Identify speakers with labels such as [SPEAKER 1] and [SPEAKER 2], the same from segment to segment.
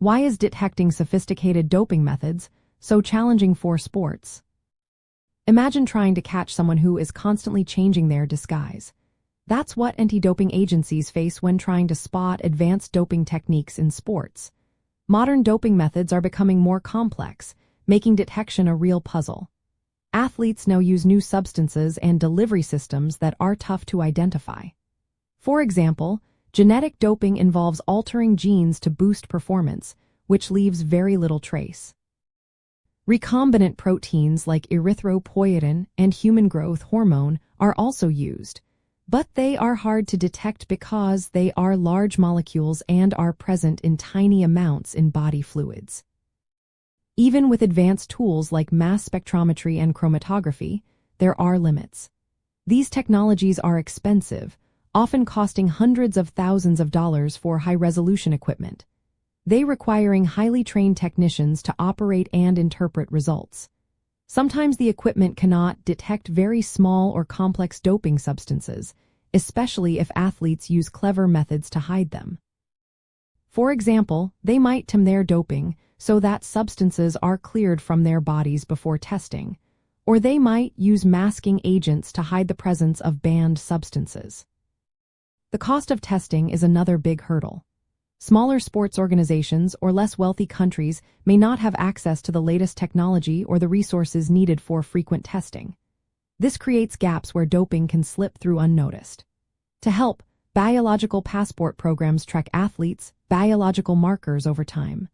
[SPEAKER 1] Why is detecting sophisticated doping methods so challenging for sports? Imagine trying to catch someone who is constantly changing their disguise. That's what anti-doping agencies face when trying to spot advanced doping techniques in sports. Modern doping methods are becoming more complex, making detection a real puzzle. Athletes now use new substances and delivery systems that are tough to identify. For example, genetic doping involves altering genes to boost performance, which leaves very little trace. Recombinant proteins like erythropoietin and human growth hormone are also used, but they are hard to detect because they are large molecules and are present in tiny amounts in body fluids. Even with advanced tools like mass spectrometry and chromatography, there are limits. These technologies are expensive, often costing hundreds of thousands of dollars for high-resolution equipment. They requiring highly trained technicians to operate and interpret results. Sometimes the equipment cannot detect very small or complex doping substances, especially if athletes use clever methods to hide them. For example, they might time their doping so that substances are cleared from their bodies before testing, or they might use masking agents to hide the presence of banned substances. The cost of testing is another big hurdle. Smaller sports organizations or less wealthy countries may not have access to the latest technology or the resources needed for frequent testing. This creates gaps where doping can slip through unnoticed. To help, biological passport programs track athletes' biological markers over time.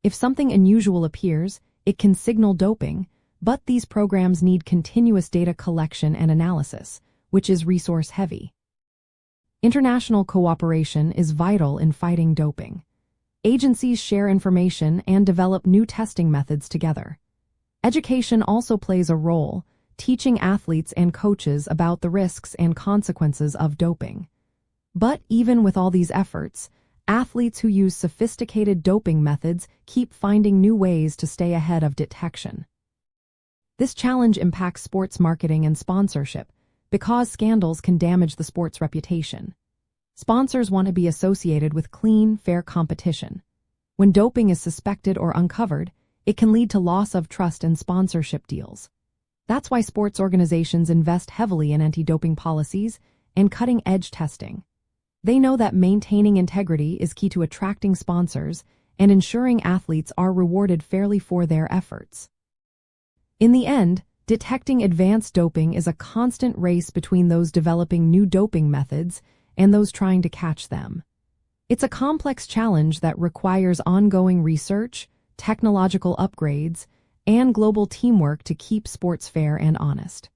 [SPEAKER 1] If something unusual appears, it can signal doping, but these programs need continuous data collection and analysis, which is resource-heavy. International cooperation is vital in fighting doping. Agencies share information and develop new testing methods together. Education also plays a role, teaching athletes and coaches about the risks and consequences of doping. But even with all these efforts, athletes who use sophisticated doping methods keep finding new ways to stay ahead of detection. This challenge impacts sports marketing and sponsorship, because scandals can damage the sport's reputation. Sponsors want to be associated with clean, fair competition. When doping is suspected or uncovered, it can lead to loss of trust and sponsorship deals. That's why sports organizations invest heavily in anti-doping policies and cutting-edge testing. They know that maintaining integrity is key to attracting sponsors and ensuring athletes are rewarded fairly for their efforts. In the end, detecting advanced doping is a constant race between those developing new doping methods and those trying to catch them. It's a complex challenge that requires ongoing research, technological upgrades, and global teamwork to keep sports fair and honest.